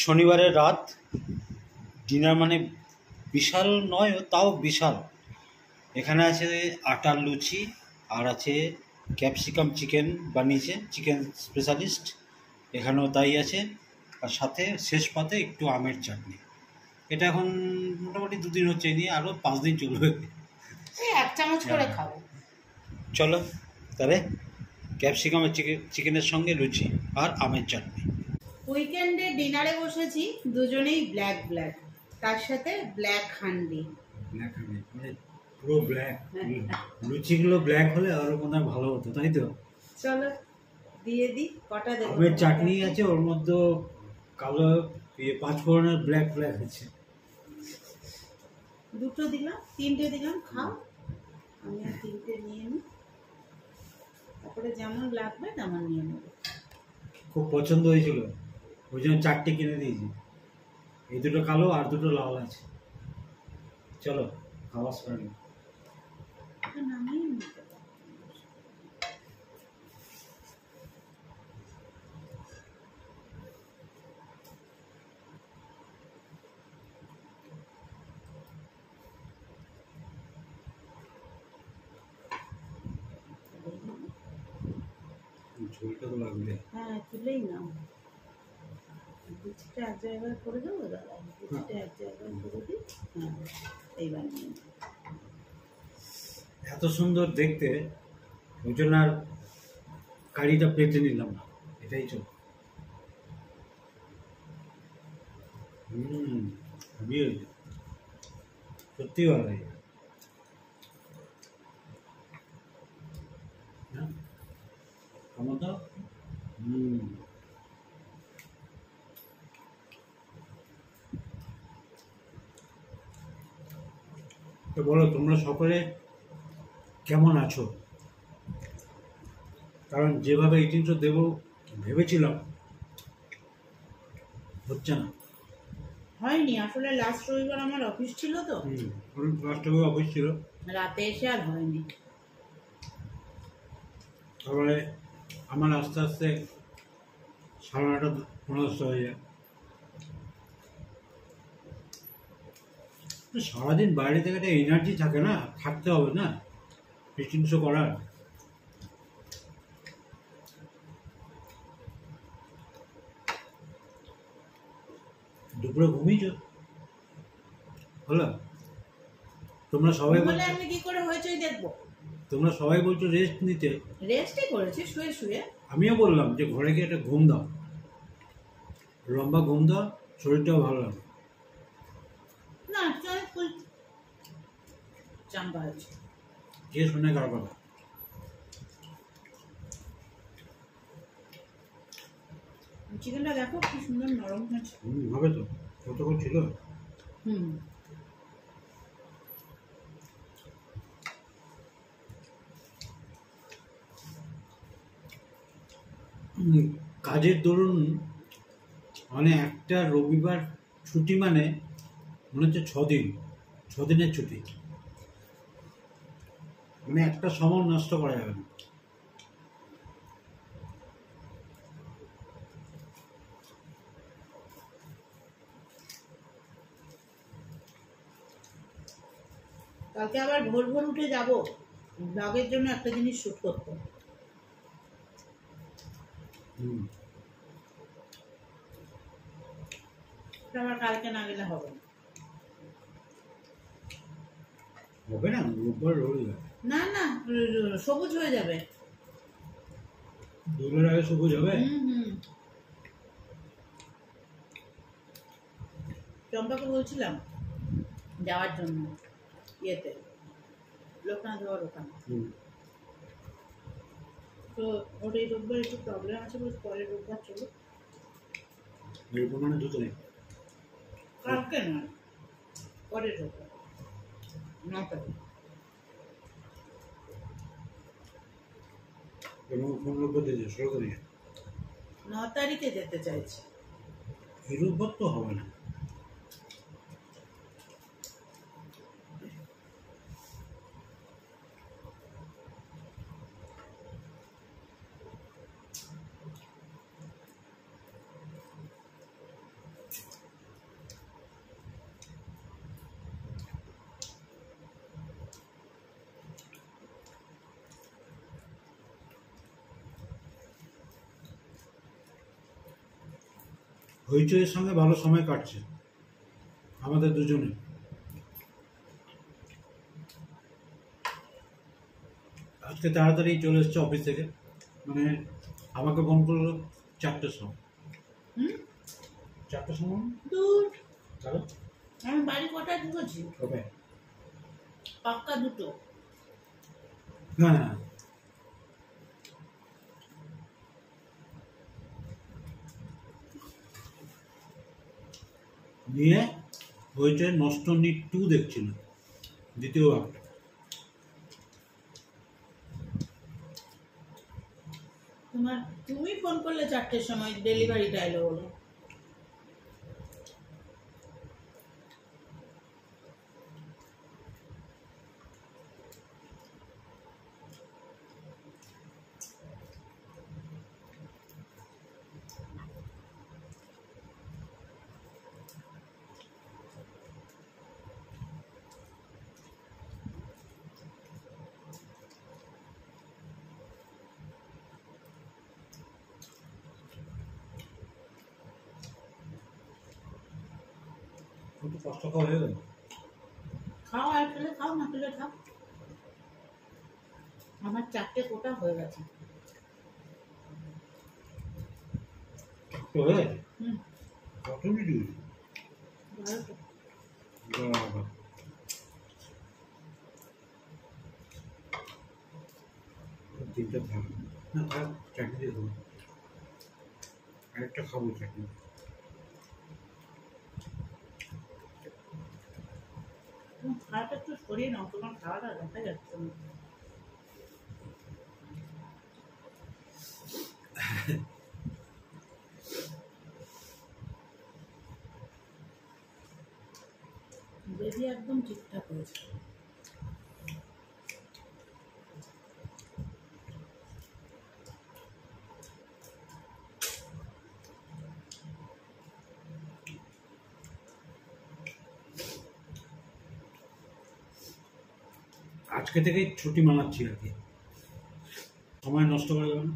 শনিবারের রাত ডিনার মানে বিশাল নয়, তাও বিশাল। এখানে আছে আটার লুচি, আর আছে ক্যাপসিকাম চিকেন বানিয়েছে চিকেন স্পেশালিস্ট, এখানেও তাই আছে। আর সাথে শেষ পাতে একটু আমের চাটনি। এটা এখন মোটামুটি 2 দিন হচ্ছে, নিয়ে আরও 5 দিন চলবে। এই 1 চামচ করে খাবো। চলো তাহলে ক্যাপসিকামের চিকেনের সঙ্গে লুচি আর আমের চাটনি। উইকেন্ডে ডিনারে বসেছি দুজনেই ব্ল্যাক ব্ল্যাক, তার সাথে ব্ল্যাক হান্ডি। ব্ল্যাক হান্ডি মানে পুরো ব্ল্যাক, লুচিগুলো ব্ল্যাক হলে আরও মনে হয় ভালো হতো, তাই তো? চলো দিয়ে দিই। কটা দেবো? আমের চাটনি আছে, ওর মধ্যে কালো 5 ফোড়নের ব্ল্যাক ব্ল্যাক আছে। 2টো দিলাম, 3টে দিলাম, খাও। আমি আর 3টে নিয়ে নিই, তারপরে যেমন লাগবে তেমন নিয়ে নেব। খুব পছন্দ হয়েছিল, ওই জন্য 4টে কিনে দিয়েছি। এই 2টো কালো আর 2টো লাল আছে। চলো খাওয়া স্টার্ট। নামিয়ে নিতে পারো। ঝোলটা তো লাগবে। হ্যাঁ, তুলেই নাও। লুচিটা এক জায়গায় করে দেবো দাদা, লুচিটা এক জায়গায় করে দিই। হ্যাঁ, এইবার নিয়ে নাও। এত সুন্দর দেখতে, ওই জন্য আর কারিটা পেতে নিলাম না, এটাই চল। হেভি হয়েছে, সত্যি ভালো লাগে। আমার তো তো বলো তোমরা সকলে কেমন আছো? কারণ যেভাবে এই জিনিসটা দেবো ভেবেছিলাম, হচ্ছে না। হয়নি আসলে, লাস্ট রবিবার আমার অফিস ছিল তো, লাস্ট অফিস ছিল, রাতে এসে আর হয়নি। তারপরে আমার আস্তে আস্তে 9:30 10 হয়ে যায়। সারাদিন বাইরে থেকে একটা এনার্জি থাকে না, থাকতে হবে না এই জিনিসও করার। দুপুরে ঘুমিয়েছ? হলো? তোমরা সবাই বলে আমি কি করে হয়েছেই দেখবো? তোমরা সবাই বলছো রেস্ট নিতে। রেস্টই করেছি, শুয়ে শুয়ে। আমিও বললাম যে ঘরে গিয়ে একটা ঘুম দাও, লম্বা ঘুম দাও, শরীরটাও ভালো লাগে। না চল ফুল চাম্পা আছে। কে শুনে কার কথা? চিকেনটা দেখো কি সুন্দর নরম হয়েছে। হবে তো, কতক্ষণ ছিল। কাজের দরুন মানে একটা রবিবার ছুটি মানে মনে হচ্ছে 6 দিনের ছুটি, মানে একটা সময় নষ্ট করা যাবে না। কালকে আবার ভোর ভোর উঠে যাব ব্লগের জন্য একটা জিনিস শুট করতে। আমার কালকে না গেলে হবে না। হবে না, রোববার রবিবার। না না, সবুজ হয়ে যাবে। দুপুরের আগে সবুজ হবে। চম্পাকে বলছিলাম যাওয়ার জন্য ইয়েতে, লোকনাথ বাবার ওখানে। তো ওর এই রোববার একটু প্রবলেম আছে, বলছে পরের রোববার চলো। এরকম মানে দুটো নেই, কালকে নয়, পরের রোববার 9 তারিখ। এবং কোন রোববার দিয়েছে? 16 তারিখে। 9 তারিখে যেতে চাইছি। এই রোববার তো হবে না। হইচইয়ের সঙ্গে ভালো সময় কাটছে আমাদের দুজনে। আজকে তাড়াতাড়ি চলে এসছে অফিস থেকে, মানে আমাকে ফোন করলো 4টের সময়। হুম 4টের সময় দূর তাহলে আমি বাড়ি কটায় ঢুকেছি? কবে? পাক্কা 2টো। হ্যাঁ, নিয়ে হইচই নষ্ট নিট 2 দেখছিল, দ্বিতীয় ভাগটা। তুমি ফোন করলে 4টের সময়, ডেলিভারিটা এলো বলে। একটু কষ্ট খাওয়া হয়ে গেল। খাও, আর খেলে খাও, না খেলে খাও। আমার 4টে কোটা হয়ে গেছে। তো হয়ে গেছে? হুম কত ভিডিও? ভালো তো। বাবা, তিনটা ভালো না, থাক, চাটনি দিয়ে দেবো। আরেকটা খাবো চাটনি। তুমি খাওয়াটা একটু সরিয়ে নাও, তোমার খাওয়াটা দেখা যাচ্ছে না। বেবি একদম ঠিকঠাক হয়েছে। আজকে থেকেই ছুটি মানাচ্ছি আর কি, সময় নষ্ট করে দেবে না।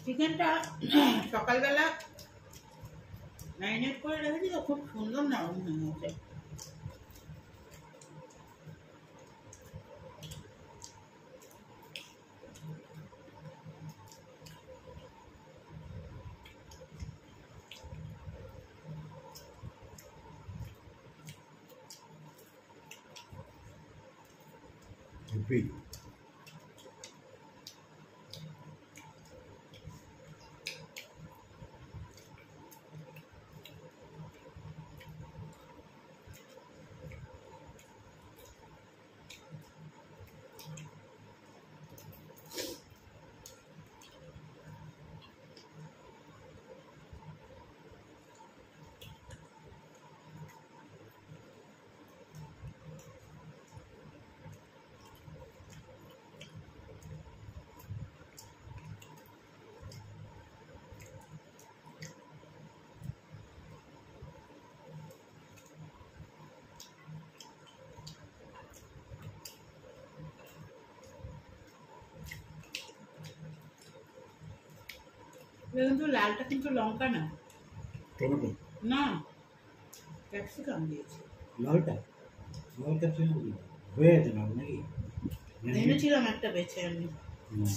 চিকেনটা সকালবেলা ম্যারিনেট করে রেখেছি তো, খুব সুন্দর নরম হয়ে গেছে। হেভি। কিন্তু লালটা কিন্তু লঙ্কা না, টমেটো না ক্যাপসিকাম দিয়েছি। লালটা, লাল ক্যাপসিকাম হয়ে গেছে লাল নাকি? এনেছিলাম একটা বেছে আমি। হুম।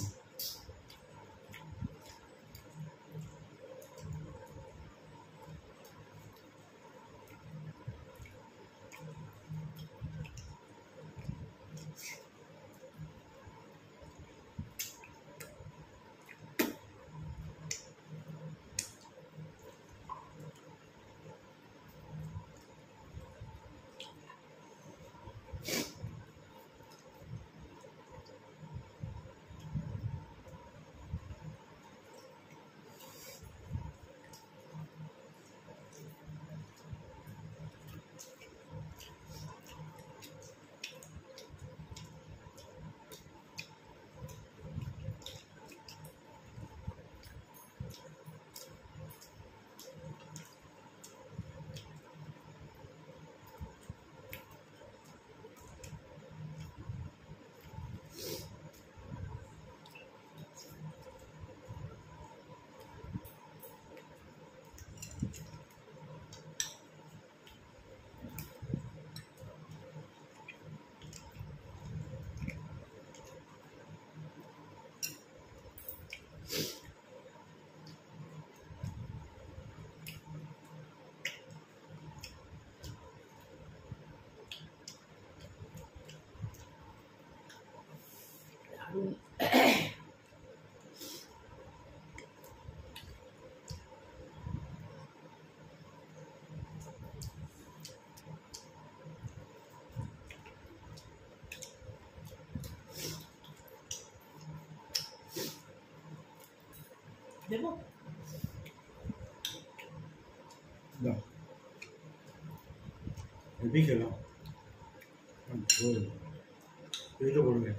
দেবো? দাও হেভি খেলাম ঝোল পেটও ভরবে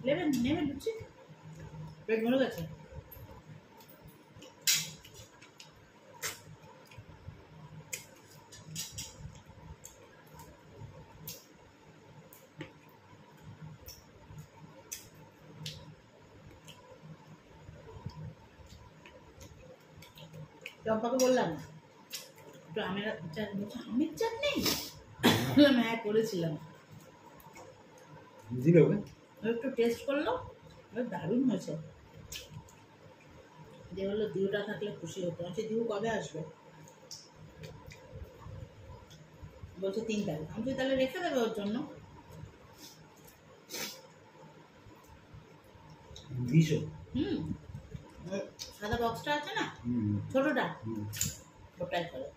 নেবেন নেবেন লুচি? পেট ভরে গেছে? চম্পাকে বললাম একটু আমের চাটনি, বললাম হ্যাঁ করেছিলাম। দিলে ও একটু টেস্ট করলো, দারুণ হয়েছে। যে বললো দিউটা থাকলে খুশি হতো। আচ্ছা দিউ কবে আসবে? বলছে 3 তারিখ। আমি তাহলে রেখে দেবে ওর জন্য। দিছো? সাদা বক্সটা আছে না, ছোটটা, ওটাই করে।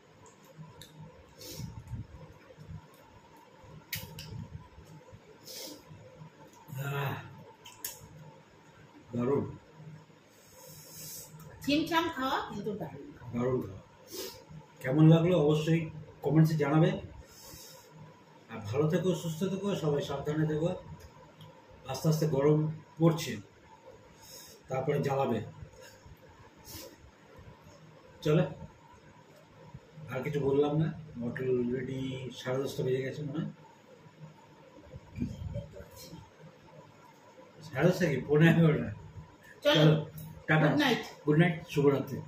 দারুণ ছিমছাম খাওয়া কিন্তু দারুণ দারুণ খাওয়া। কেমন লাগলো অবশ্যই কমেন্টসে জানাবে। আর ভালো থেকো, সুস্থ থেকো, সবাই সাবধানে থেকো। আস্তে আস্তে গরম পড়ছে, তারপরে জ্বালাবে। চলে আর কিছু বললাম না। অলরেডি 10:30 বেজে গেছে মনে হয়। 10:30 কি 11:15? চলো tata, good night. Good night, শুভরাত্রি।